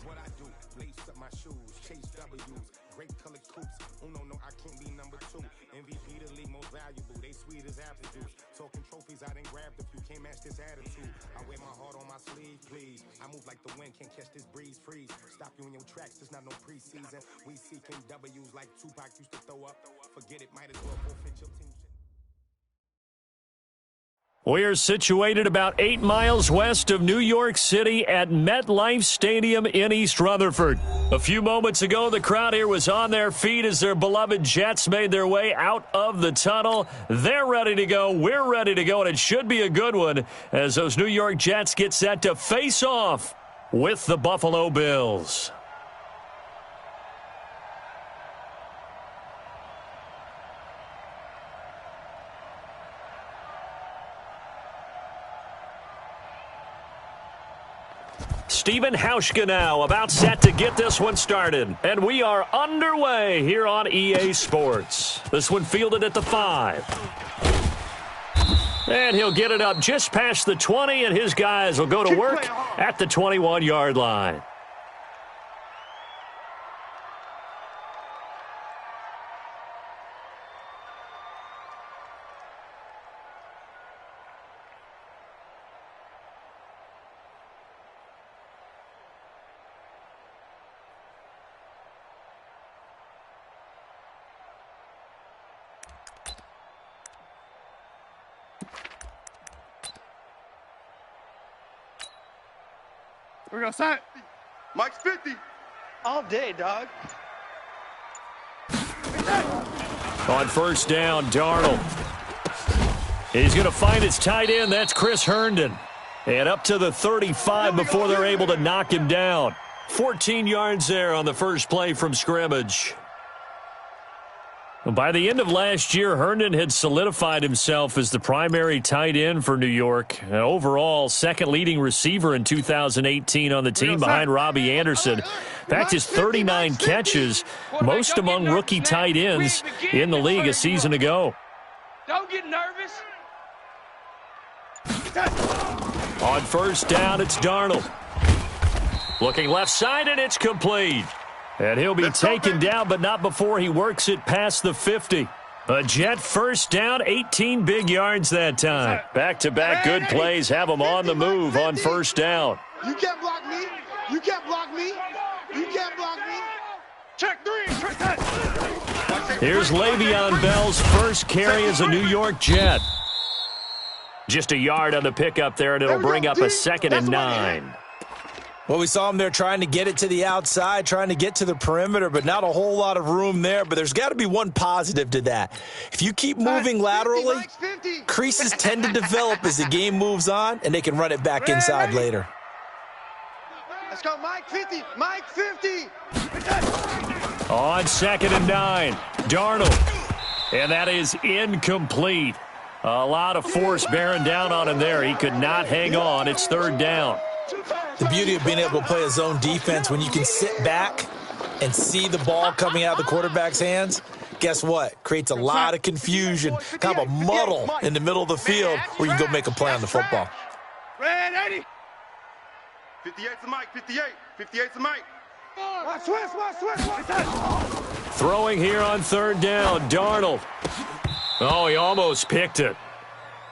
What I do, lace up my shoes, chase W's, great colored coops. Oh no, I can't be number 2. MVP the league most valuable, they sweet as apple juice. Talking trophies, I done grabbed a few, can't match this attitude. I wear my heart on my sleeve, please. I move like the wind, can't catch this breeze, freeze. Stop you in your tracks, it's not no preseason. We seeking W's like Tupac used to throw up. Forget it, might as well forfeit your team. We're situated about 8 miles west of New York City at MetLife Stadium in East Rutherford. A few moments ago, the crowd here was on their feet as their beloved Jets made their way out of the tunnel. They're ready to go. We're ready to go, and it should be a good one as those New York Jets get set to face off with the Buffalo Bills. Steven Hauschka now about set to get this one started. And we are underway here on EA Sports. This one fielded at the 5. And he'll get it up just past the 20, and his guys will go to work at the 21-yard line. We're going to start. Mike's 50. All day, dog. On first down, Darnold. He's going to find his tight end. That's Chris Herndon. And up to the 35 before they're able to knock him down. 14 yards there on the first play from scrimmage. By the end of last year, Herndon had solidified himself as the primary tight end for New York. Overall, second leading receiver in 2018 on the team behind Robbie Anderson. In fact, his 39 catches, most among rookie tight ends in the league a season ago. Don't get nervous. On first down, it's Darnold. Looking left side, and it's complete. And he'll be taken down, but not before he works it past the 50. A Jet first down, 18 big yards that time. Back-to-back good plays have him on the move on first down. You can't block me. You can't block me. You can't block me. Check 3. Check that. Here's Le'Veon Bell's first carry as a New York Jet. Just a yard on the pickup there, and it'll bring up a 2nd and 9. Well, we saw him there trying to get it to the outside, trying to get to the perimeter, but not a whole lot of room there. But there's got to be one positive to that. If you keep moving laterally, creases tend to develop as the game moves on, and they can run it back inside later. Let's go, Mike 50. Mike 50. On 2nd and 9, Darnold. And that is incomplete. A lot of force bearing down on him there. He could not hang on. It's 3rd down. The beauty of being able to play a zone defense when you can sit back and see the ball coming out of the quarterback's hands, guess what? Creates a lot of confusion, kind of a muddle in the middle of the field where you can go make a play on the football. Red 80. 58's the Mike. 58. 58's the Mike. Watch Swiss. Throwing here on 3rd down, Darnold. Oh, he almost picked it.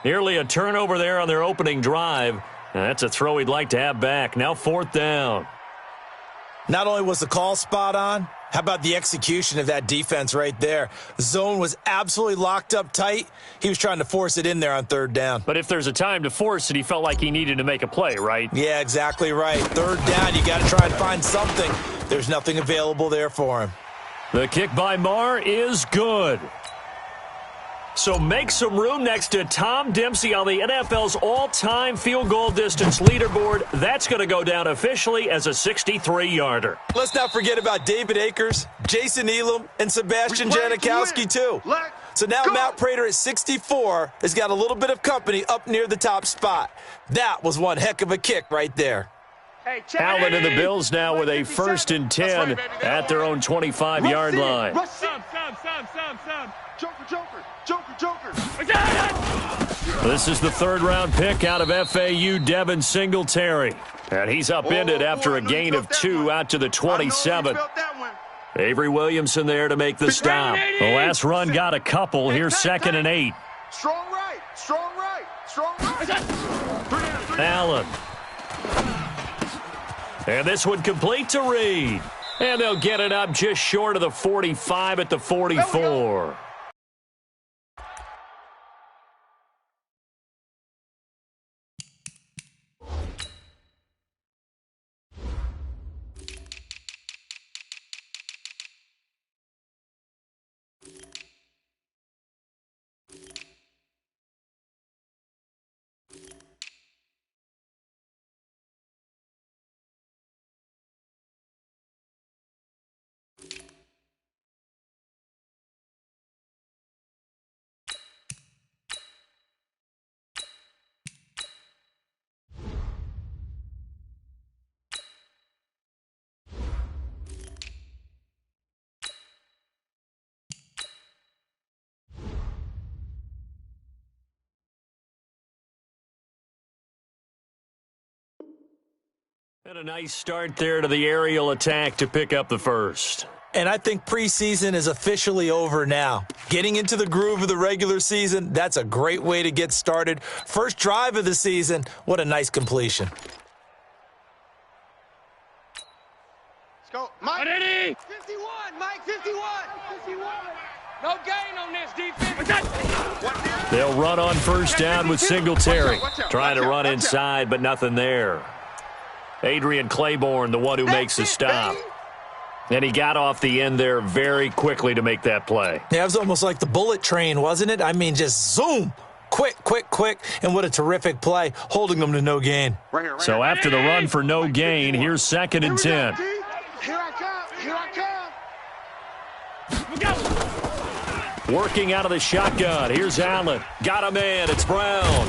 Nearly a turnover there on their opening drive. That's a throw he'd like to have back. Now 4th down. Not only was the call spot on, how about the execution of that defense right there? The zone was absolutely locked up tight. He was trying to force it in there on 3rd down. But if there's a time to force it, he felt like he needed to make a play, right? Yeah, exactly right. 3rd down, you got to try and find something. There's nothing available there for him. The kick by Marr is good. So make some room next to Tom Dempsey on the NFL's all-time field goal distance leaderboard. That's going to go down officially as a 63-yarder. Let's not forget about David Akers, Jason Elam, and Sebastian Janikowski, too. So now Matt Prater at 64 has got a little bit of company up near the top spot. That was one heck of a kick right there. Hey, Allen and the Bills now with a 1st and 10 at their own 25-yard line. Some. Joker. This is the third-round pick out of FAU, Devin Singletary. And he's upended after a gain of 2 out to the 27. Avery Williamson there to make the stop. The last run got a couple. Here's 2nd and 8. Strong right, strong right, strong right. Allen. And this one complete to Reed. And they'll get it up just short of the 45 at the 44. And a nice start there to the aerial attack to pick up the first. And I think preseason is officially over now. Getting into the groove of the regular season, that's a great way to get started. First drive of the season, what a nice completion. Let's go. Mike. 51, Mike, 51. No gain on this defense. They'll run on first down with Singletary. Trying to run inside, but nothing there. Adrian Claiborne, the one who makes the stop. And he got off the end there very quickly to make that play. Yeah, it was almost like the bullet train, wasn't it? I mean, just zoom. Quick, quick, quick. And what a terrific play, holding them to no gain. So after the run for no gain, here's 2nd and 10. Here I come. Here I come. Working out of the shotgun. Here's Allen. Got a man. It's Brown.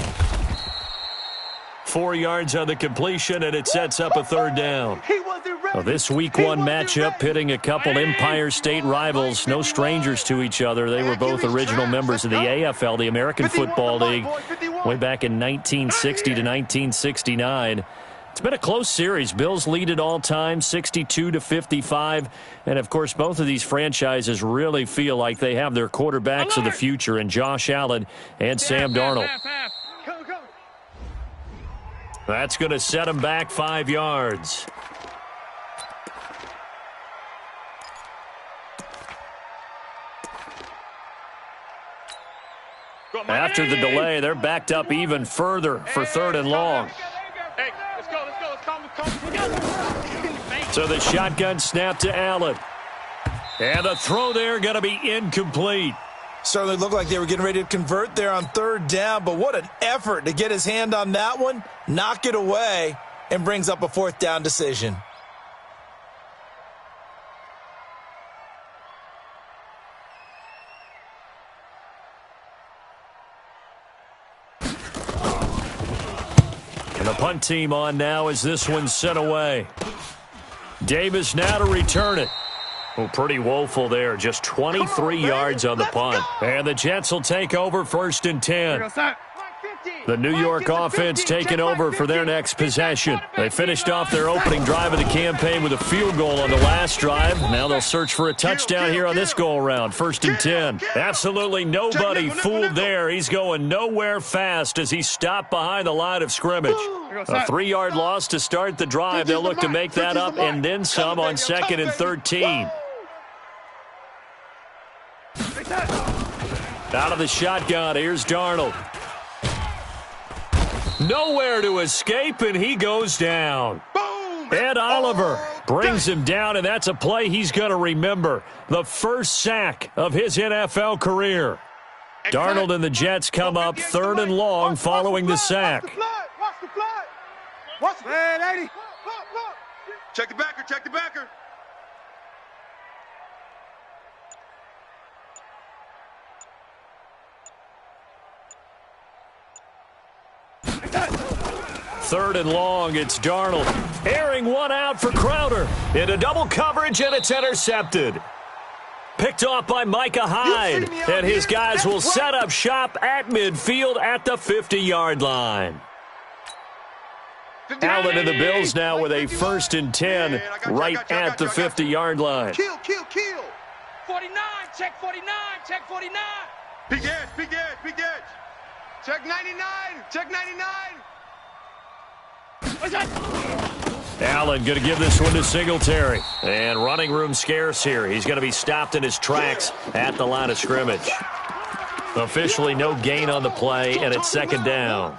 4 yards on the completion, and it sets up a third down. Well, this week 1 matchup pitting a couple Empire State rivals, no strangers to each other. They were both original members of the AFL, the American Football League, way back in 1960 to 1969. It's been a close series. Bills lead it all time, 62-55. And, of course, both of these franchises really feel like they have their quarterbacks of the future in Josh Allen and Sam Darnold. That's going to set him back 5 yards. After the delay, they're backed up even further for 3rd and long. Hey, let's go. So the shotgun snap to Allen. And the throw there going to be incomplete. Certainly looked like they were getting ready to convert there on 3rd down, but what an effort to get his hand on that one, knock it away, and brings up a 4th down decision. And the punt team on now as this one's sent away. Davis now to return it. Oh, pretty woeful there. Just 23 yards on the punt. And the Jets will take over 1st and 10. The New York offense taking over for their next possession. They finished off their opening drive of the campaign with a field goal on the last drive. Now they'll search for a touchdown here on this go-around. 1st and 10. Absolutely nobody fooled there. He's going nowhere fast as he stopped behind the line of scrimmage. A 3-yard loss to start the drive. They'll look to make that up and then some on 2nd and 13. Out of the shotgun, here's Darnold. Nowhere to escape, and he goes down. Ed Oliver brings him down, and that's a play he's going to remember. The first sack of his NFL career. Darnold and the Jets come up 3rd and long following the sack. Watch the flag. Watch the flag. 80. Check the backer, check the backer. Third and long, it's Darnold. Airing one out for Crowder. Into double coverage, and it's intercepted. Picked off by Micah Hyde. And his guys will set up shop at midfield at the 50-yard line. Allen and the Bills now with a 1st and 10 right at the 50-yard line. Kill. 49, check 49, check 49. Big edge. Check 99, check 99. Allen going to give this one to Singletary. And running room scarce here. He's going to be stopped in his tracks at the line of scrimmage. Officially no gain on the play, and it's 2nd down.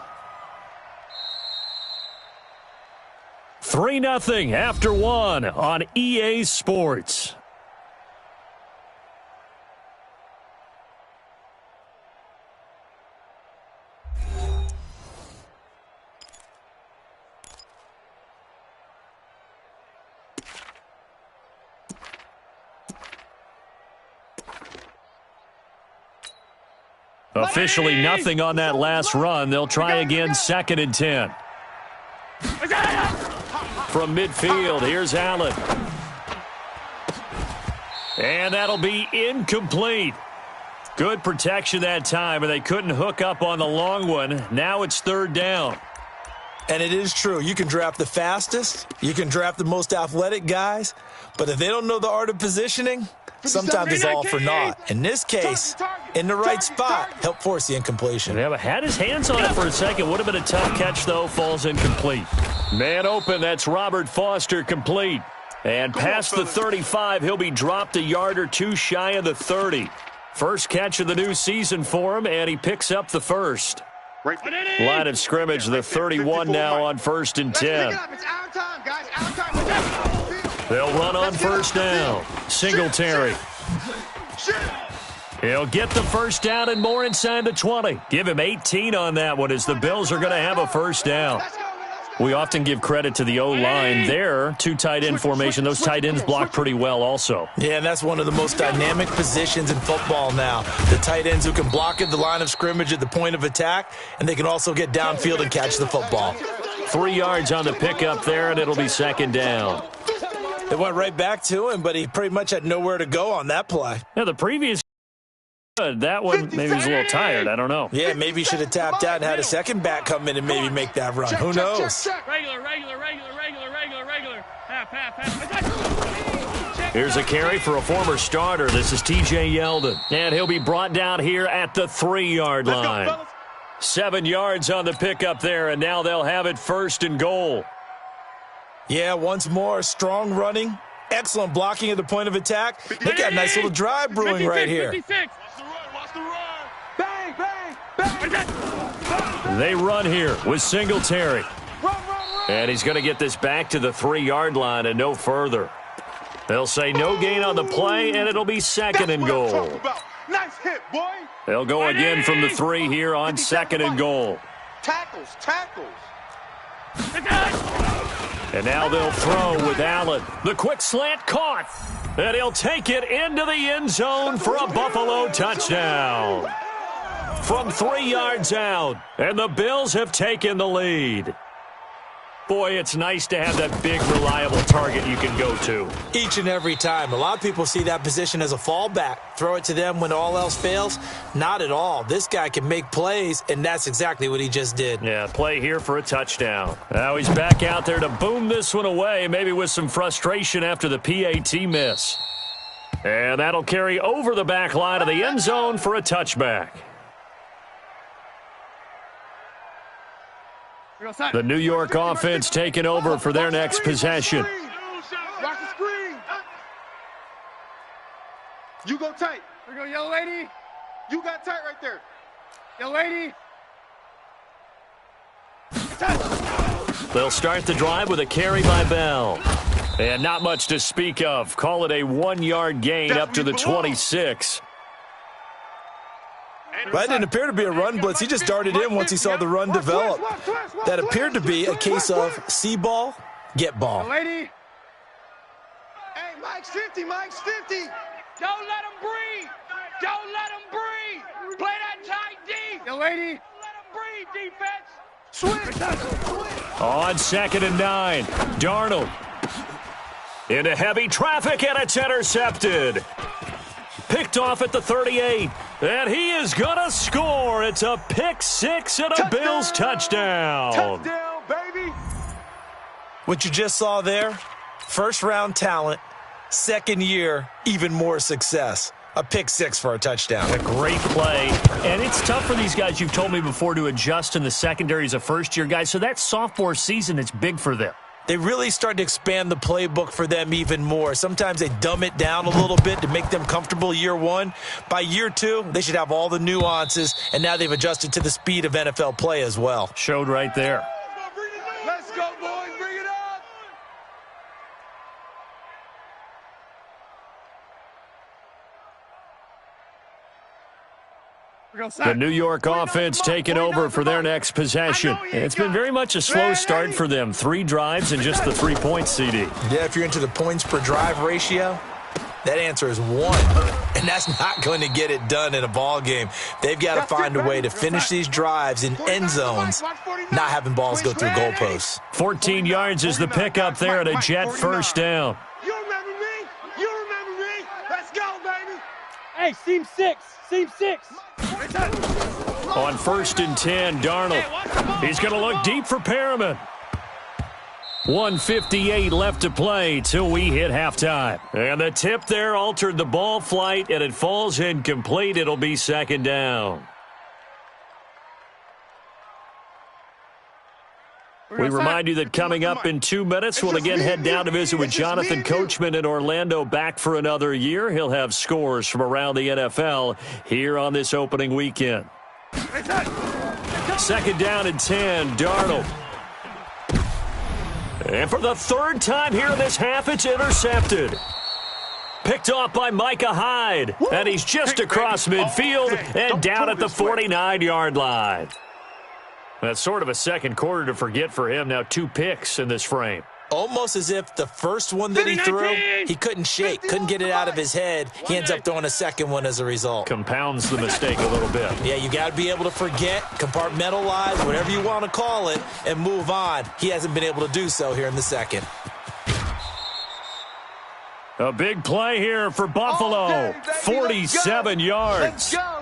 3-0 after 1 on EA Sports. Officially nothing on that last run. They'll try again, 2nd and 10. From midfield, here's Allen. And that'll be incomplete. Good protection that time, and they couldn't hook up on the long one. Now it's 3rd down. And it is true. You can draft the fastest. You can draft the most athletic guys. But if they don't know the art of positioning, sometimes it's all for naught. In this case, in the right spot, help force the incompletion. Yeah, but had his hands on it for a second. Would have been a tough catch, though. Falls incomplete. Man open. That's Robert Foster complete. And past the 35, he'll be dropped a yard or two shy of the 30. First catch of the new season for him, and he picks up the first. Line of scrimmage, the 31 now on 1st and 10. It's our time, guys. Our time. They'll run on 1st down. Singletary. He'll get the 1st down and more inside the 20. Give him 18 on that one as the Bills are going to have a 1st down. We often give credit to the O-line there. 2 tight end formation. Those tight ends block pretty well also. Yeah, and that's one of the most dynamic positions in football now. The tight ends who can block at the line of scrimmage at the point of attack, and they can also get downfield and catch the football. 3 yards on the pickup there, and it'll be 2nd down. It went right back to him, but he pretty much had nowhere to go on that play. Yeah, the previous that one, maybe he was a little tired. I don't know. Yeah, maybe he should have tapped out and had a second back come in and maybe make that run. Who knows? Regular. Half. Here's a carry for a former starter. This is TJ Yeldon. And he'll be brought down here at the 3-yard line. 7 yards on the pickup there, and now they'll have it 1st and goal. Yeah, once more, strong running, excellent blocking at the point of attack. They got a nice little drive brewing right here. 56. They run here with Singletary. And he's going to get this back to the 3-yard line and no further. They'll say no gain on the play, and it'll be 2nd and goal. Nice hit, boy. They'll go again from the 3 here on 2nd and goal. Tackles. And now they'll throw with Allen. The quick slant caught. And he'll take it into the end zone for a Buffalo touchdown. From 3 yards out. And the Bills have taken the lead. Boy, it's nice to have that big, reliable target you can go to. Each and every time. A lot of people see that position as a fallback. Throw it to them when all else fails. Not at all. This guy can make plays, and that's exactly what he just did. Yeah, play here for a touchdown. Now he's back out there to boom this one away, maybe with some frustration after the PAT miss. And that'll carry over the back line of the end zone for a touchback. The New York offense taking over for their next possession. Watch the screen. You go tight. Here we go, yellow lady. You got tight right there. Yellow lady. They'll start the drive with a carry by Bell. And not much to speak of. Call it a 1-yard gain up to the 26. That didn't appear to be a run blitz. He just darted in once he saw the run develop. That appeared to be a case of see ball, get ball. Lady. Hey, Mike's 50, Mike's 50. Don't let him breathe. Don't let him breathe. Play that tight D. Yo, lady. Let him breathe, defense. Switch. On 2nd and 9, Darnold. Into heavy traffic, and it's intercepted. Picked off at the 38. And he is going to score. It's a pick six and a Bills touchdown. Touchdown, baby. What you just saw there, first-round talent, second year, even more success. A pick six for a touchdown. A great play. And it's tough for these guys, you've told me before, to adjust in the secondary as a first-year guy. So that sophomore season, it's big for them. They really start to expand the playbook for them even more. Sometimes they dumb it down a little bit to make them comfortable year one. By year two, they should have all the nuances, and now they've adjusted to the speed of NFL play as well. Showed right there. Let's go, boys. Bring it up. The New York offense taking over for their next possession. It's been very much a slow start for them. 3 drives and just the 3 points, CD. Yeah, if you're into the points per drive ratio, that answer is 1. And that's not going to get it done in a ball game. They've got to find a way to finish these drives in end zones, not having balls go through goalposts. 14 yards is the pickup there at a Jet first down. You remember me? You remember me? Let's go, baby. Hey, seam 6. Seam 6. On 1st and 10, Darnold. He's going to look deep for Perriman. 1:58 left to play till we hit halftime. And the tip there altered the ball flight, and it falls incomplete. It'll be 2nd down. We remind you that coming up in 2 minutes, we'll again head down to visit with Jonathan Coachman in Orlando, back for another year. He'll have scores from around the NFL here on this opening weekend. 2nd down and 10, Darnold. And for the 3rd time here in this half, it's intercepted. Picked off by Micah Hyde. And he's just across midfield and down at the 49-yard line. That's sort of a second quarter to forget for him. Now 2 picks in this frame. Almost as if the first one that he threw, he couldn't shake, couldn't get it out of his head. He ends up throwing a second one as a result. Compounds the mistake a little bit. Yeah, you got to be able to forget, compartmentalize, whatever you want to call it, and move on. He hasn't been able to do so here in the second. A big play here for Buffalo. 47 yards. Let's go.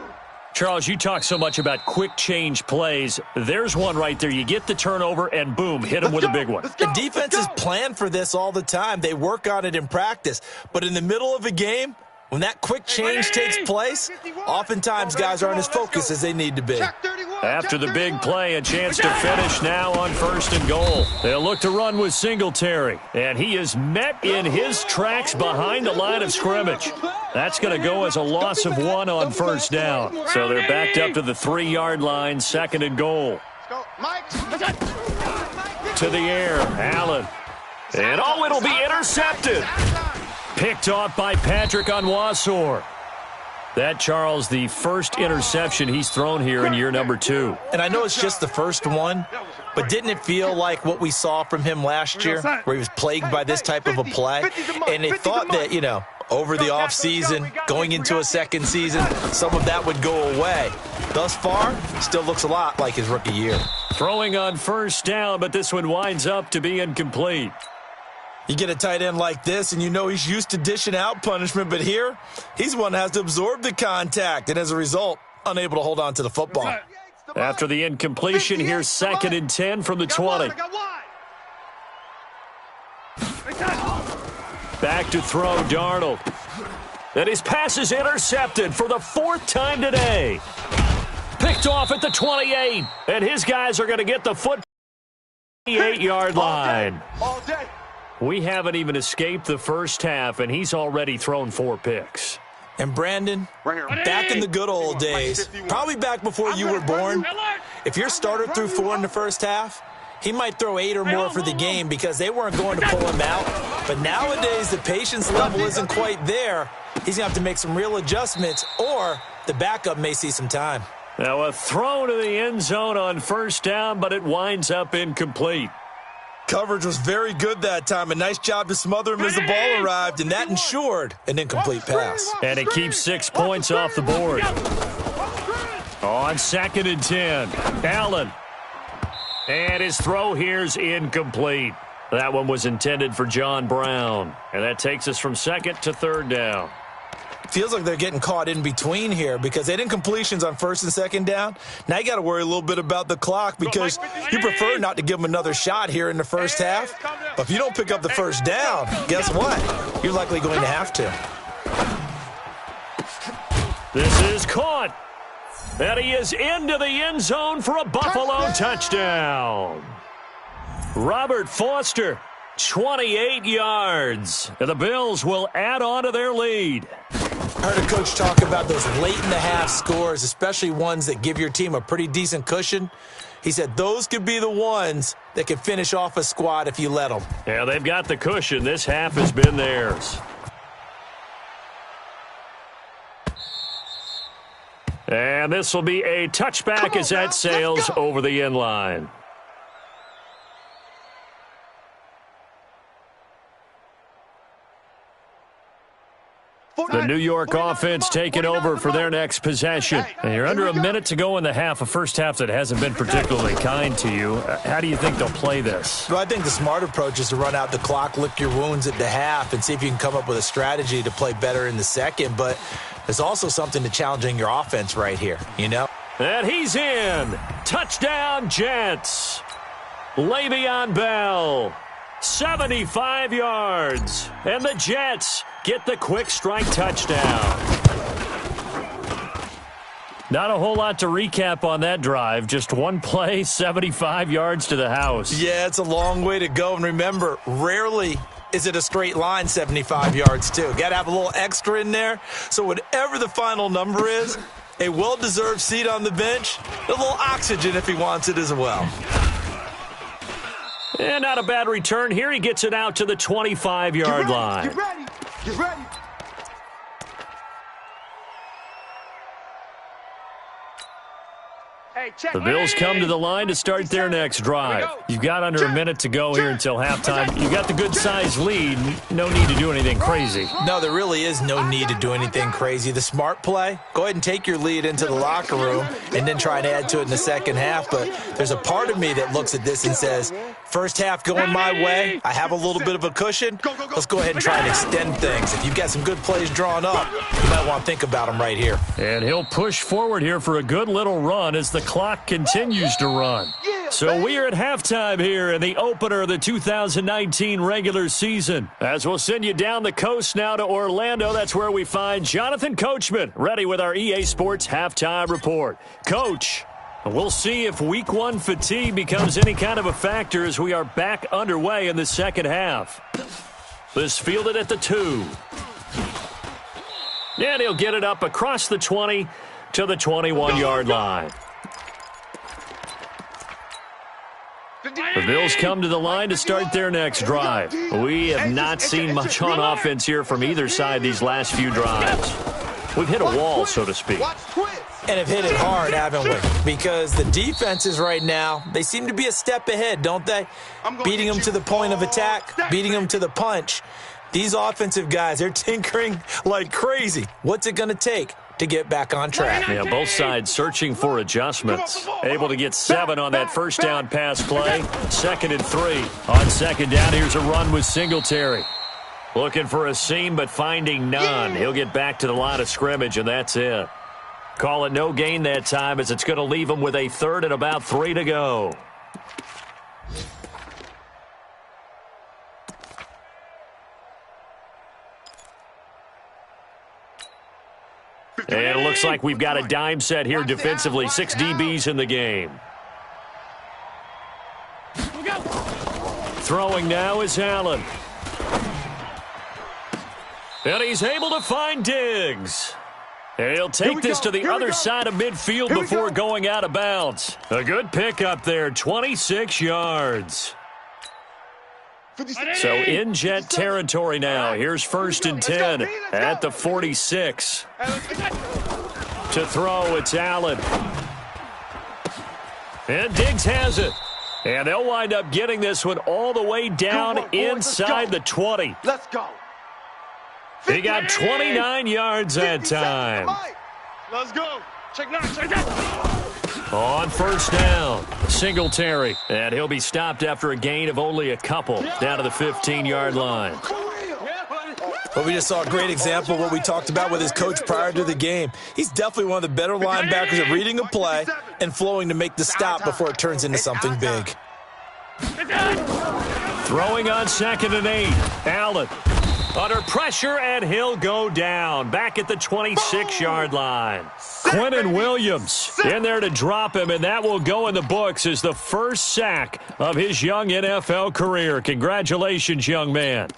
Charles, you talk so much about quick change plays. There's one right there. You get the turnover, and boom, hit him with a big one. The defenses plan for this all the time. They work on it in practice. But in the middle of a game, when that quick change takes place, oftentimes guys aren't as focused as they need to be. After the big play, a chance to finish now on 1st and goal. They'll look to run with Singletary, and he is met in his tracks behind the line of scrimmage. That's going to go as a loss of 1 on 1st down. So they're backed up to the 3-yard line, 2nd and goal. To the air, Allen. And oh, it'll be intercepted. Picked off by Patrick Onwuasor. That, Charles, the first interception he's thrown here in year number 2. And I know it's just the first one, but didn't it feel like what we saw from him last year, where he was plagued by this type of a play? And they thought that, over the offseason, going into a second season, some of that would go away. Thus far, still looks a lot like his rookie year. Throwing on 1st down, but this one winds up to be incomplete. You get a tight end like this, and you know he's used to dishing out punishment, but here, he's one that has to absorb the contact, and as a result, unable to hold on to the football. After the incompletion, here's 2nd and 10 from the 20. Back to throw, Darnold. And his pass is intercepted for the 4th time today. Picked off at the 28, and his guys are going to get the foot 8-yard line. All day. We haven't even escaped the first half, and he's already thrown 4 picks. And Brandon, back in the good old days, probably back before you were born, if your starter threw 4 in the first half, he might throw 8 or more for the game because they weren't going to pull him out. But nowadays, the patience level isn't quite there. He's going to have to make some real adjustments, or the backup may see some time. Now a throw to the end zone on 1st down, but it winds up incomplete. Coverage was very good that time. A nice job to smother him as the ball arrived, and that ensured an incomplete pass. And it keeps 6 points off the board. On 2nd and 10, Allen. And his throw here's incomplete. That one was intended for John Brown. And that takes us from 2nd to 3rd down. feels like they're getting caught in between here because they didn't completions on first and second down. Now you got to worry a little bit about the clock because you prefer not to give them another shot here in the first half. But if you don't pick up the first down, guess what? You're likely going to have to. This is caught. And he is into the end zone for a Buffalo touchdown. Robert Foster, 28 yards. And the Bills will add on to their lead. I heard a coach talk about those late-in-the-half scores, especially ones that give your team a pretty decent cushion. He said those could be the ones that could finish off a squad if you let them. Yeah, they've got the cushion. This half has been theirs. And this will be a touchback as that sails over the end line. The New York offense taking over for their next possession. And you're under a minute to go in the half, a first half that hasn't been particularly kind to you. How do you think they'll play this? Well, I think the smart approach is to run out the clock, lick your wounds at the half, and see if you can come up with a strategy to play better in the second. But there's also something to challenging your offense right here, you know? And he's in. Touchdown, Jets. Le'Veon Bell, 75 yards. And the Jets get the quick strike touchdown. Not a whole lot to recap on that drive. Just one play, 75 yards to the house. Yeah, it's a long way to go. And remember, rarely is it a straight line 75 yards, too. Got to have a little extra in there. So whatever the final number is, a well-deserved seat on the bench, a little oxygen if he wants it as well. And not a bad return here. He gets it out to the 25-yard line. Get ready. Get ready. The Bills come to the line to start their next drive. You've got under a minute to go here until halftime. You've got the good-sized lead. No need to do anything crazy. No, there really is no need to do anything crazy. The smart play, go ahead and take your lead into the locker room and then try and add to it in the second half. But there's a part of me that looks at this and says, first half going my way, I have a little bit of a cushion. Let's go ahead and try and extend things. If you've got some good plays drawn up, you might want to think about them right here. And he'll push forward here for a good little run as the clock continues to run. So we are at halftime here in the opener of the 2019 regular season. As we'll send you down the coast now to Orlando, that's where we find Jonathan Coachman, ready with our EA Sports halftime report. Coach, we'll see if week one fatigue becomes any kind of a factor as we are back underway in the second half. This fielded at the 2. And he'll get it up across the 20 to the 21-yard line. The Bills come to the line to start their next drive. We have not seen much on offense here from either side these last few drives. We've hit a wall, so to speak. And have hit it hard, haven't we? Because the defenses right now, they seem to be a step ahead, don't they? Beating them to the point of attack, beating them to the punch. These offensive guys, they're tinkering like crazy. What's it going to take to get back on track? Yeah, both sides searching for adjustments. Able to get 7 on that first down pass play. 2nd and 3. On second down, here's a run with Singletary. Looking for a seam, but finding none. He'll get back to the line of scrimmage, and that's it. Call it no gain that time as it's going to leave him with a 3rd and about 3 to go. And it looks like we've got a dime set here defensively. 6 DBs in the game. Throwing now is Allen. And he's able to find Diggs. And he'll take this to the other side of midfield before going out of bounds. A good pickup there, 26 yards. So in Jet territory now. Here's 1st and 10 at the 46. To throw, it's Allen. And Diggs has it. And they'll wind up getting this one all the way down inside the 20. Let's go. He got 29 yards that time. Let's go. Check that. On first down, Singletary. And he'll be stopped after a gain of only a couple down to the 15-yard line. But we just saw a great example of what we talked about with his coach prior to the game. He's definitely one of the better linebackers at reading a play and flowing to make the stop before it turns into something big. Throwing on 2nd and 8. Allen under pressure, and he'll go down back at the 26-yard line. Quinnen Williams in there to drop him, and that will go in the books as the first sack of his young NFL career. Congratulations, young man.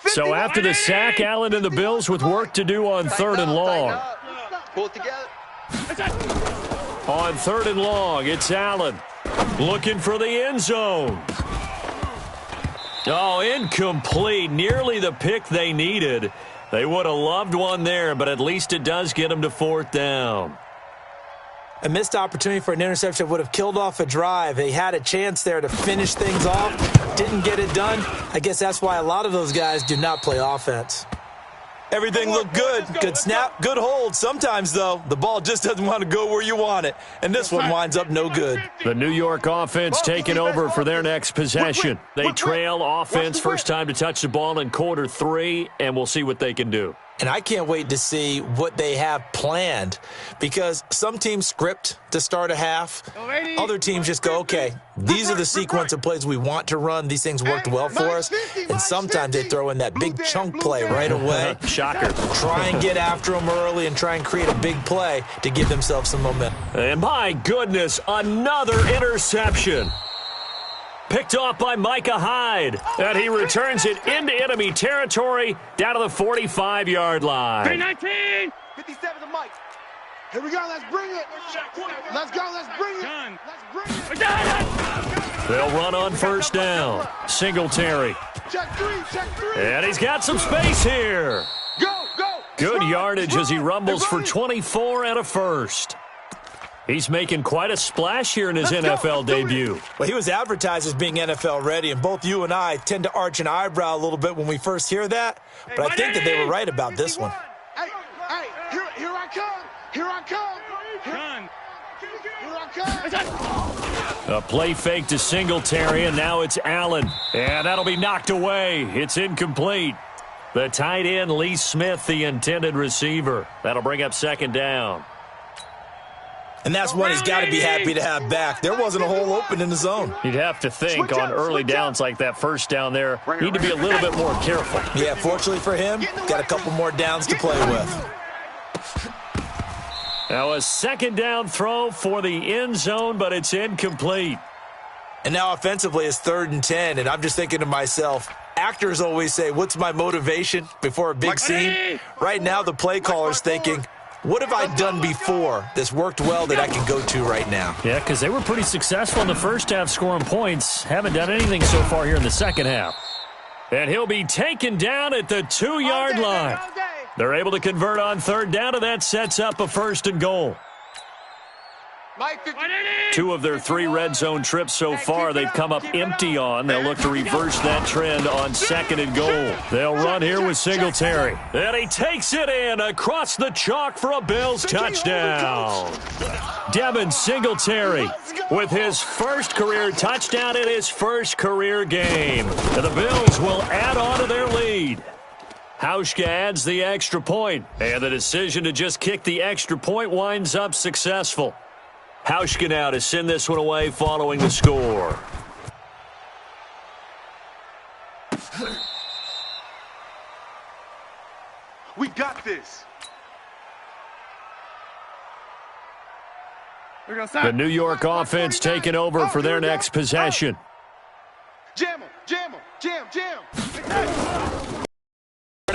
So after the sack, Allen and the Bills with work to do on 3rd and long. Pull it together. On 3rd and long, it's Allen looking for the end zone. Oh, incomplete. Nearly the pick they needed. They would have loved one there, but at least it does get them to 4th down. A missed opportunity for an interception would have killed off a drive. They had a chance there to finish things off. Didn't get it done. I guess that's why a lot of those guys do not play offense. Everything looked good. Good snap, good hold. Sometimes, though, the ball just doesn't want to go where you want it. And this one winds up no good. The New York offense taking over for their next possession. They trail offense first time to touch the ball in quarter 3, and we'll see what they can do. And I can't wait to see what they have planned, because some teams script to start a half. Other teams just go, okay, these are the sequence of plays we want to run. These things worked well for us. And sometimes they throw in that big chunk play right away. Shocker. Try and get after them early and try and create a big play to give themselves some momentum. And my goodness, another interception. Picked off by Micah Hyde, and he returns it into enemy territory down to the 45-yard line. 19. 57 to Mike. Here we go. Let's bring it. Let's go. Let's bring it. Let's bring it. They'll run on 1st down. Singletary. Check 3. Check 3. And he's got some space here. Go. Go. Good yardage as he rumbles for 24 and a first. He's making quite a splash here in his NFL debut. Well, he was advertised as being NFL ready, and both you and I tend to arch an eyebrow a little bit when we first hear that. But I think that they were right about this one. Hey, here I come. Here I come. Here I come. A play fake to Singletary, and now it's Allen. And that'll be knocked away. It's incomplete. The tight end, Lee Smith, the intended receiver. That'll bring up 2nd down. And that's one he's got to be happy to have back. There wasn't a hole open in the zone. You'd have to think on early downs like that first down there, need to be a little bit more careful. Yeah, fortunately for him, got a couple more downs to play with. Now a 2nd down throw for the end zone, but it's incomplete. And now offensively it's 3rd and 10, and I'm just thinking to myself, actors always say, what's my motivation before a big scene? Right now the play caller's thinking, what have I done before that's worked well that I can go to right now? Yeah, because they were pretty successful in the first half scoring points. Haven't done anything so far here in the second half. And he'll be taken down at the 2-yard line. They're able to convert on 3rd down, and that sets up a 1st and goal. 2 of their 3 red zone trips so far they've come up empty on. They'll look to reverse that trend on 2nd and goal. They'll run here with Singletary. And he takes it in across the chalk for a Bills touchdown. Devin Singletary with his first career touchdown in his first career game. And the Bills will add on to their lead. Hauschka adds the extra point, and the decision to just kick the extra point winds up successful. Hauschka now to send this one away following the score. We got this. The New York offense taking over for their next possession. Jam him. Jam him. Jam. Jam.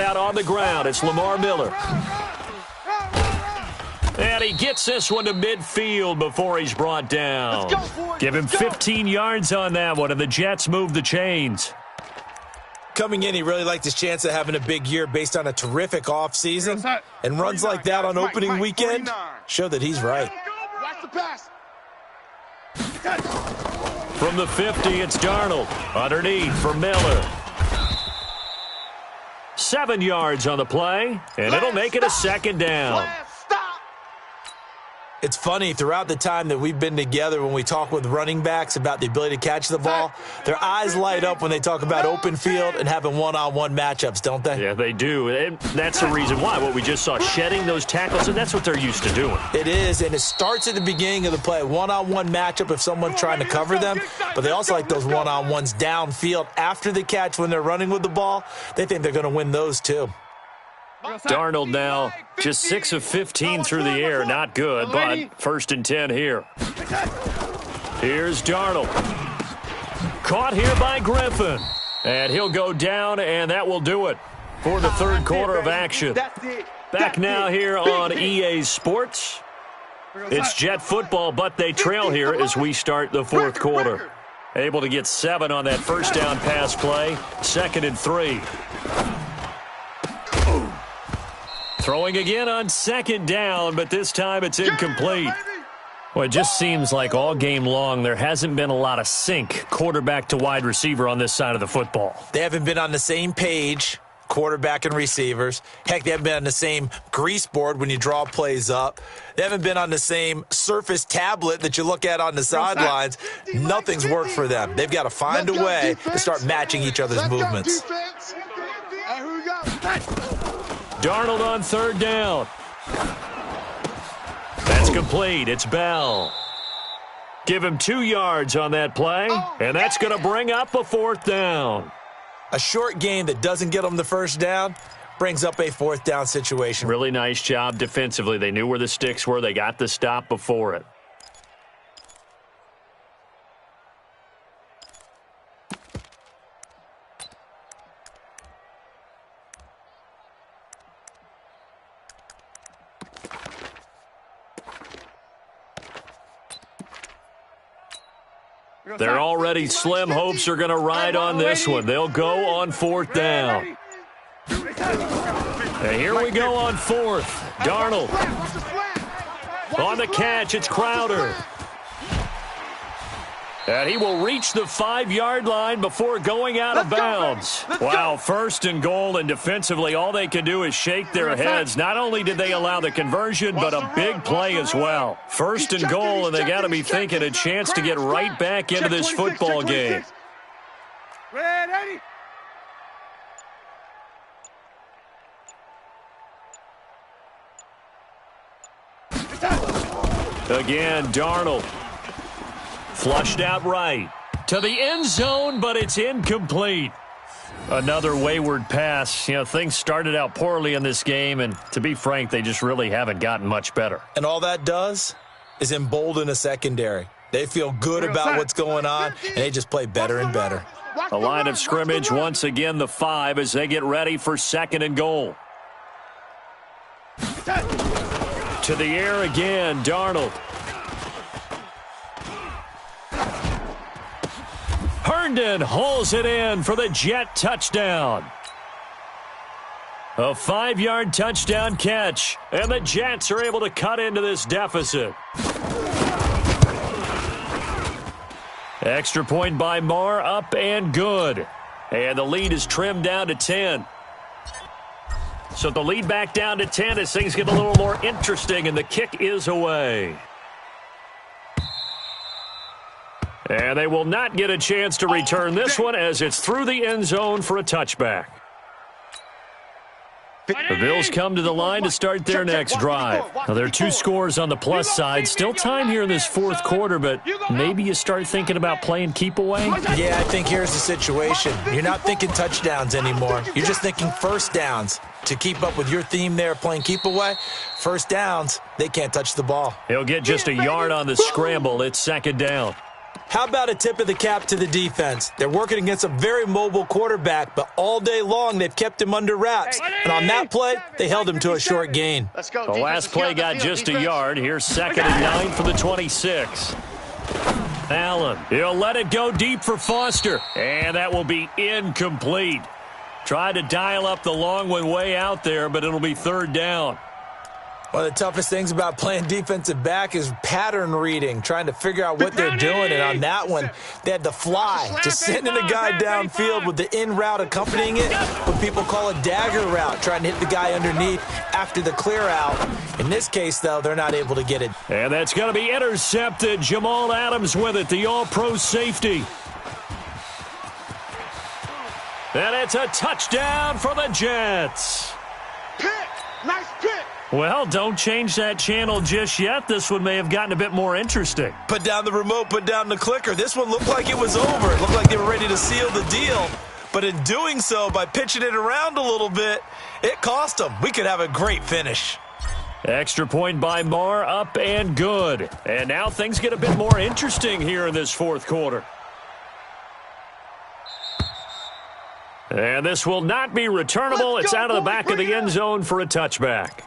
Out on the ground, it's Lamar Miller. And he gets this one to midfield before he's brought down. Give him 15 yards on that one, and the Jets move the chains. Coming in, he really liked his chance of having a big year based on a terrific offseason. And runs like that on opening weekend show that he's right. Watch the pass. From the 50, it's Darnold. Underneath for Miller. 7 yards on the play, and it'll make it a 2nd down. It's funny, throughout the time that we've been together, when we talk with running backs about the ability to catch the ball, their eyes light up when they talk about open field and having one-on-one matchups, don't they? Yeah, they do. And that's the reason why. What we just saw, shedding those tackles, and that's what they're used to doing. It is, and it starts at the beginning of the play. One-on-one matchup if someone's trying to cover them, but they also like those one-on-ones downfield after the catch when they're running with the ball. They think they're going to win those, too. Darnold now just 6 of 15 through the air. Not good, but 1st and 10 here. Here's Darnold. Caught here by Griffin. And he'll go down, and that will do it for the third quarter of action. Back now here on EA Sports. It's Jet football, but they trail here as we start the fourth quarter. Able to get 7 on that first down pass play. 2nd and 3. Throwing again on 2nd down, but this time it's incomplete. Well, it just seems like all game long there hasn't been a lot of sync quarterback to wide receiver on this side of the football. They haven't been on the same page, quarterback and receivers. Heck, they haven't been on the same grease board when you draw plays up. They haven't been on the same Surface tablet that you look at on the sidelines. Nothing's worked for them. They've got to find a way to start matching each other's movements. Darnold on 3rd down. That's complete. It's Bell. Give him 2 yards on that play, and that's going to bring up a 4th down. A short game that doesn't get them the first down brings up a 4th down situation. Really nice job defensively. They knew where the sticks were. They got the stop before it. They're already slim hopes are going to ride on this one. They'll go on 4th down. And here we go on 4th. Darnold. On the catch, it's Crowder. And he will reach the 5-yard line before going out of bounds. Wow, 1st and goal, and defensively all they can do is shake their heads. Not only did they allow the conversion, but a big play as well. 1st and goal, and they got to be thinking a chance to get right back into this football game. Again, Darnold. Flushed out right to the end zone, but it's incomplete. Another wayward pass. You know, things started out poorly in this game, and to be frank, they just really haven't gotten much better. And all that does is embolden a secondary. They feel good about what's going on, and they just play better and better. A line of scrimmage, once again the 5 as they get ready for 2nd and goal. To the air again, Darnold. Herndon hauls it in for the Jet touchdown. A 5-yard touchdown catch, and the Jets are able to cut into this deficit. Extra point by Marr, up and good. And the lead is trimmed down to 10. So the lead back down to 10 as things get a little more interesting, and the kick is away. And they will not get a chance to return this one as it's through the end zone for a touchback. The Bills come to the line to start their next drive. Now, there are 2 scores on the plus side. Still time here in this fourth quarter, but maybe you start thinking about playing keep away? Yeah, I think here's the situation. You're not thinking touchdowns anymore. You're just thinking first downs. To keep up with your theme there, playing keep away, first downs, they can't touch the ball. He'll get just a yard on the scramble. It's 2nd down. How about a tip of the cap to the defense? They're working against a very mobile quarterback, but all day long they've kept him under wraps. And on that play, they held him to a short gain. The last play got just a yard. Here's 2nd and 9 for the 26. Allen, he'll let it go deep for Foster. And that will be incomplete. Tried to dial up the long one way out there, but it'll be 3rd down. One of the toughest things about playing defensive back is pattern reading, trying to figure out what they're doing. And on that one, they had the fly, just sending a guy downfield with the in route accompanying it, what people call a dagger route, trying to hit the guy underneath after the clear out. In this case, though, they're not able to get it. And that's going to be intercepted. Jamal Adams with it, the all-pro safety. And it's a touchdown for the Jets. Pick! Nice pick! Well, don't change that channel just yet. This one may have gotten a bit more interesting. Put down the remote, put down the clicker. This one looked like it was over. It looked like they were ready to seal the deal. But in doing so, by pitching it around a little bit, it cost them. We could have a great finish. Extra point by Marr, up and good. And now things get a bit more interesting here in this fourth quarter. And this will not be returnable. It's out of the back of the end zone for a touchback.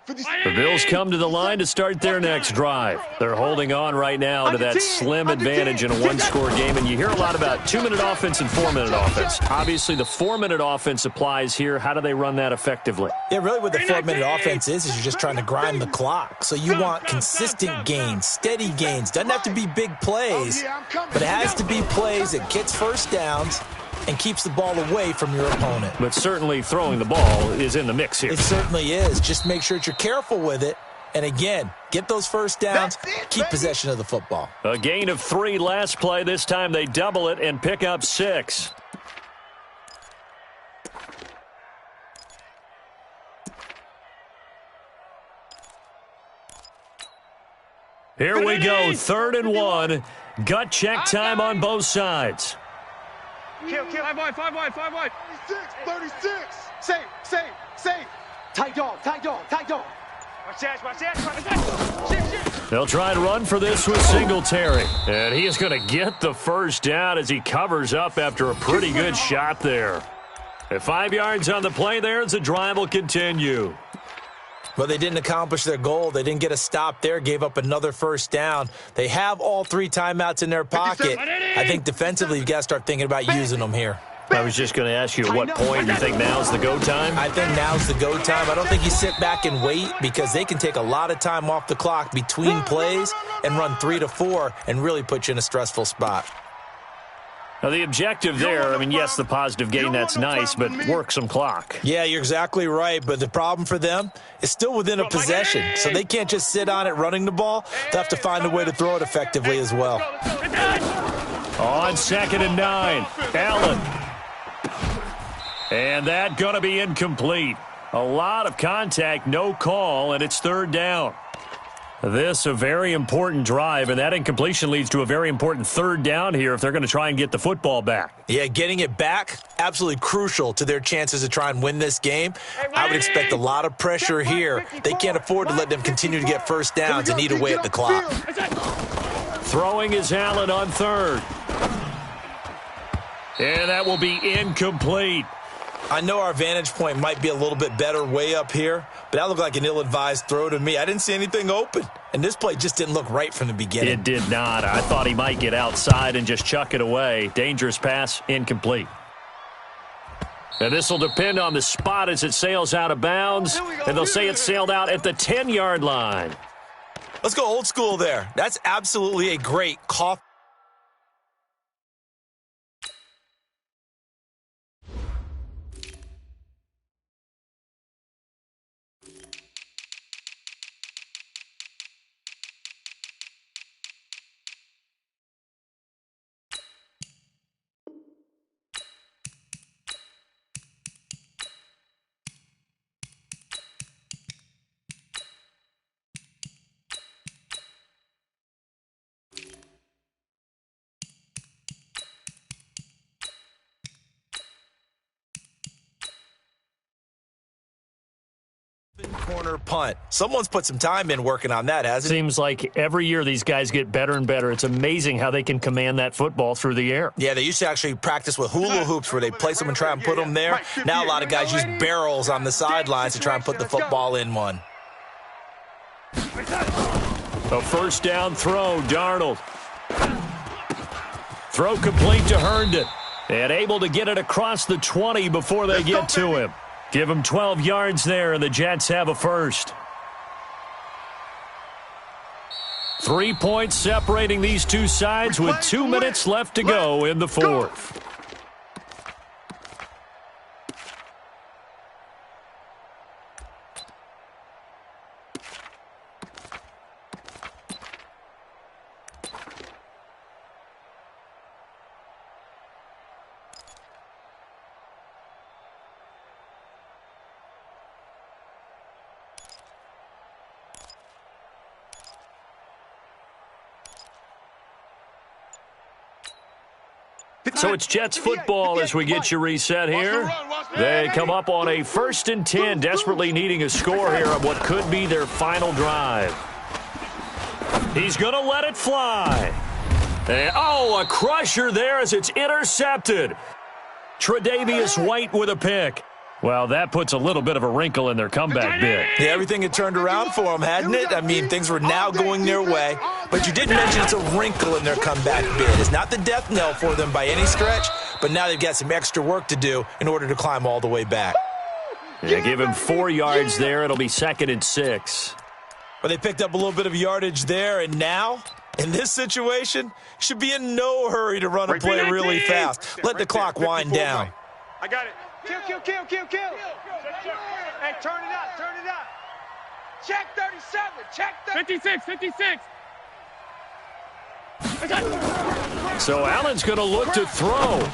The Bills come to the line to start their next drive. They're holding on right now to that slim advantage in a one-score game, and you hear a lot about 2-minute offense and 4-minute offense. Obviously, the 4-minute offense applies here. How do they run that effectively? Yeah, really what the 4-minute offense is you're just trying to grind the clock. So you want consistent gains, steady gains. Doesn't have to be big plays, but it has to be plays that gets first downs and keeps the ball away from your opponent. But certainly throwing the ball is in the mix here. It certainly is. Just make sure that you're careful with it. And again, get those first downs, keep possession of the football. A gain of 3 last play. This time they double it and pick up 6. Here we go, 3rd and 1. Gut check time on both sides. Kill. 5 wide. 36. Safe. Tight dog. Watch that. They'll try and run for this with Singletary. And he is going to get the first down as he covers up after a pretty good shot there. At 5 yards on the play there as the drive will continue. But they didn't accomplish their goal. They didn't get a stop there, gave up another first down. They have all 3 timeouts in their pocket. I think defensively you've got to start thinking about using them here. I was just going to ask you at what point you think now's the go time? I think now's the go time. I don't think you sit back and wait because they can take a lot of time off the clock between plays and run 3 to 4 and really put you in a stressful spot. Now, the objective there, I mean, yes, the positive gain, that's nice, but work some clock. Yeah, you're exactly right, but the problem for them is still within a possession, so they can't just sit on it running the ball. They'll have to find a way to throw it effectively as well. On 2nd and 9, Allen. And that going to be incomplete. A lot of contact, no call, and it's 3rd down. This a very important drive, and that incompletion leads to a very important 3rd down here if they're going to try and get the football back. Yeah, getting it back, absolutely crucial to their chances to try and win this game. I would expect a lot of pressure here. They can't afford to let them continue to get first downs and eat away at the clock. Throwing is Allen on 3rd. And that will be incomplete. I know our vantage point might be a little bit better way up here, but that looked like an ill-advised throw to me. I didn't see anything open, and this play just didn't look right from the beginning. It did not. I thought he might get outside and just chuck it away. Dangerous pass, incomplete. And this will depend on the spot as it sails out of bounds, and they'll say it sailed out at the 10-yard line. Let's go old school there. That's absolutely a great call. Corner punt. Someone's put some time in working on that, hasn't it? Seems like every year these guys get better and better. It's amazing how they can command that football through the air. Yeah, they used to actually practice with hula hoops where they place them and try and put them there. Now a lot of guys use barrels on the sidelines to try and put the football in one. A first down throw, Darnold. Throw complete to Herndon. And able to get it across the 20 before they get to him. Give him 12 yards there, and the Jets have a first. 3 points separating these two sides with 2 minutes left to go in the fourth. So it's Jets football as we get you reset here. They come up on a 1st and 10, desperately needing a score here on what could be their final drive. He's going to let it fly. And, a crusher there as it's intercepted. Tre'Davious White with a pick. Well, that puts a little bit of a wrinkle in their comeback bid. Yeah, everything had turned around for them, hadn't it? I mean, things were now going their way. But you did mention it's a wrinkle in their comeback bid. It's not the death knell for them by any stretch, but now they've got some extra work to do in order to climb all the way back. Yeah, give him 4 yards there. It'll be 2nd and 6. Well, they picked up a little bit of yardage there, and now, in this situation, should be in no hurry to run a play really fast. Let the clock wind down. I got it. Kill. Hey, turn it up. Check 37. Check 56, 56. So Allen's going to look to throw.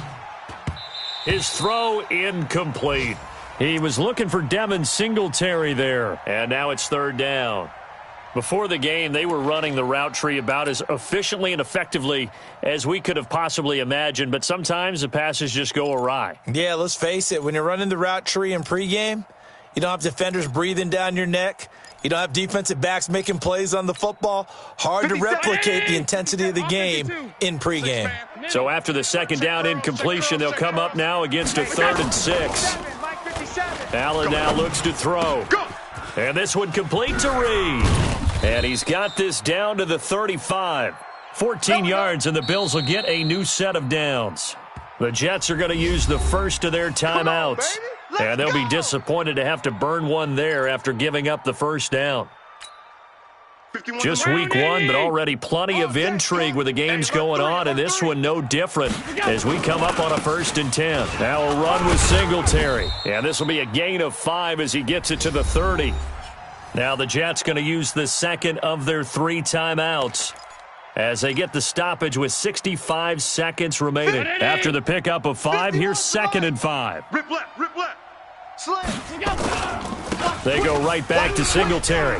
His throw incomplete. He was looking for Devin Singletary there. And now it's 3rd down. Before the game, they were running the route tree about as efficiently and effectively as we could have possibly imagined, but sometimes the passes just go awry. Yeah, let's face it. When you're running the route tree in pregame, you don't have defenders breathing down your neck. You don't have defensive backs making plays on the football. Hard to replicate the intensity of the game in pregame. So after the 2nd down incompletion, they'll come up now against a 3rd and 6. Allen now looks to throw. And this one complete to Reed. And he's got this down to the 35. 14 yards, and the Bills will get a new set of downs. The Jets are going to use the first of their timeouts. And they'll be disappointed to have to burn one there after giving up the first down. Just week 1, but already plenty of intrigue with the games going on, and this one no different as we come up on a 1st and 10. Now a run with Singletary, and this will be a gain of 5 as he gets it to the 30. Now the Jets going to use the 2nd of their 3 timeouts as they get the stoppage with 65 seconds remaining. After the pickup of 5, here's 2nd and 5. Rip left. They go right back to Singletary.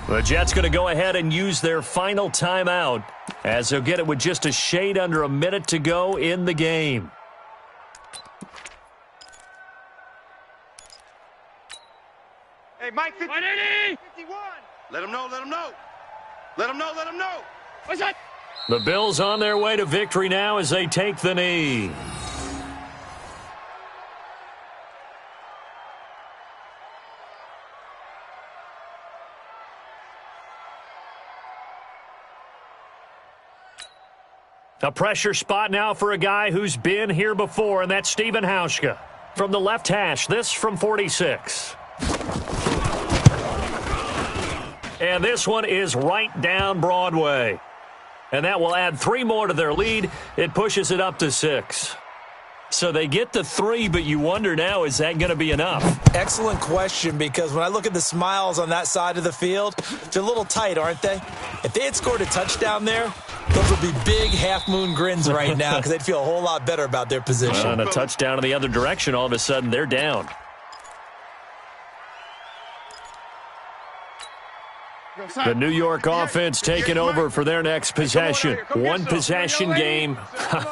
The Jets going to go ahead and use their final timeout as they'll get it with just a shade under a minute to go in the game. Hey, Mike, 51. Let him know. What's that? The Bills on their way to victory now as they take the knee. A pressure spot now for a guy who's been here before, and that's Stephen Hauschka. From the left hash, this from 46. And this one is right down Broadway. And that will add 3 more to their lead. It pushes it up to 6. So they get the 3, but you wonder now, is that going to be enough? Excellent question, because when I look at the smiles on that side of the field, they're a little tight, aren't they? If they had scored a touchdown there, those would be big half-moon grins right now because they'd feel a whole lot better about their position. And a touchdown in the other direction, all of a sudden they're down. The New York offense taking over for their next possession. One possession game.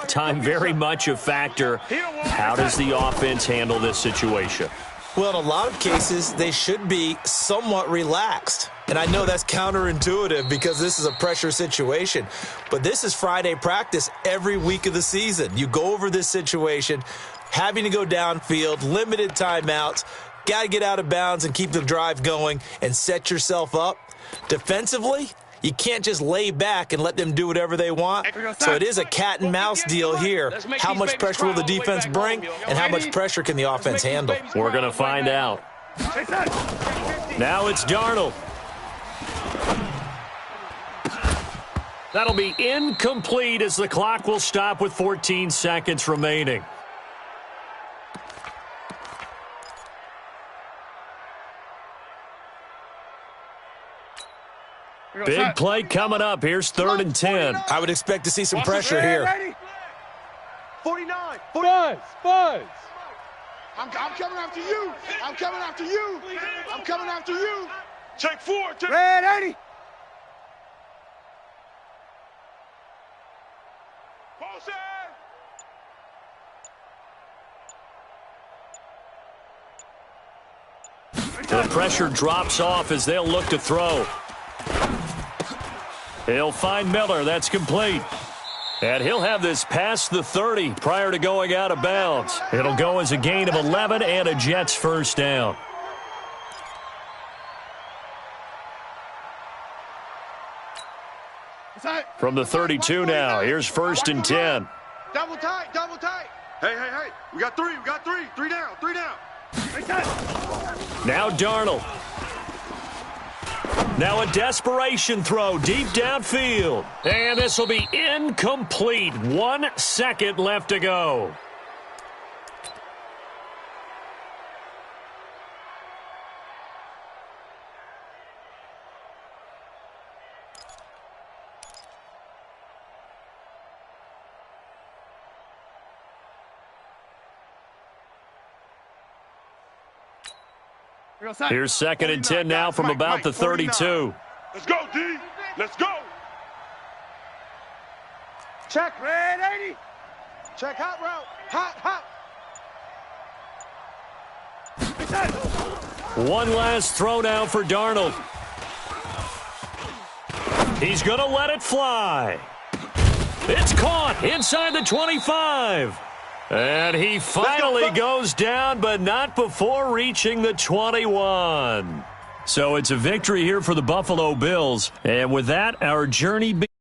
Time very much a factor. How does the offense handle this situation? Well, in a lot of cases, they should be somewhat relaxed. And I know that's counterintuitive because this is a pressure situation. But this is Friday practice every week of the season. You go over this situation, having to go downfield, limited timeouts. got to get out of bounds and keep the drive going and set yourself up. Defensively, you can't just lay back and let them do whatever they want. So it is a cat and mouse deal here. How much pressure will the defense bring, and how much pressure can the offense handle? We're going to find out. Now it's Darnold. That'll be incomplete as the clock will stop with 14 seconds remaining. Big play coming up. Here's 3rd and 10. I would expect to see some pressure here. 49. Buzz. I'm coming after you. I'm coming after you. I'm coming after you. Check 4. Red 80. The pressure drops off as they'll look to throw. He'll find Miller. That's complete. And he'll have this past the 30 prior to going out of bounds. It'll go as a gain of 11 and a Jets first down. From the 32 now, here's 1st and 10. Double tight. Hey. We got 3. 3 down. Now Darnold. Now a desperation throw deep downfield. And this will be incomplete. 1 second left to go. Here's 2nd and 10 now from about the 32. Let's go, D. Let's go. Check red 80. Check hot route. Hot. One last throw now for Darnold. He's going to let it fly. It's caught inside the 25. And he finally goes down, but not before reaching the 21. So it's a victory here for the Buffalo Bills. And with that, our journey begins.